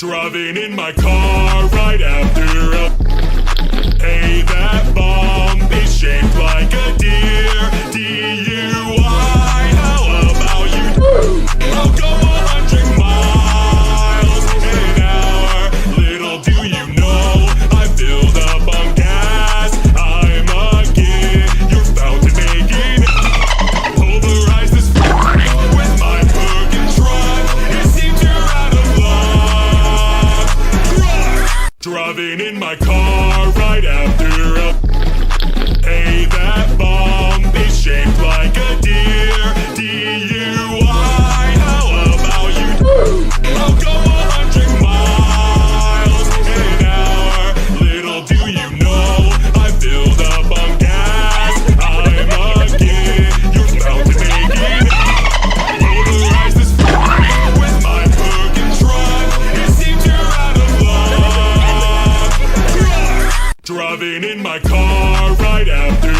Driving in my car right after a Hey, that bomb is shaped like a deer. DUI, how about you? I'll go 100 miles an hour. Little do you know, I filled up on gas. I'm again, you're about to make it. Pulverize this with my cooking truck. It seems you're out of luck. Driving in my car right after a Hey, that bomb is shaped like a deer. DUI, how about you? I'll go 100 miles an hour. Little do you know, I filled up on gas. I'm again, you're about to make it. Pulverize this with my cooking truck. It seems you're out of luck. Driving in my car right after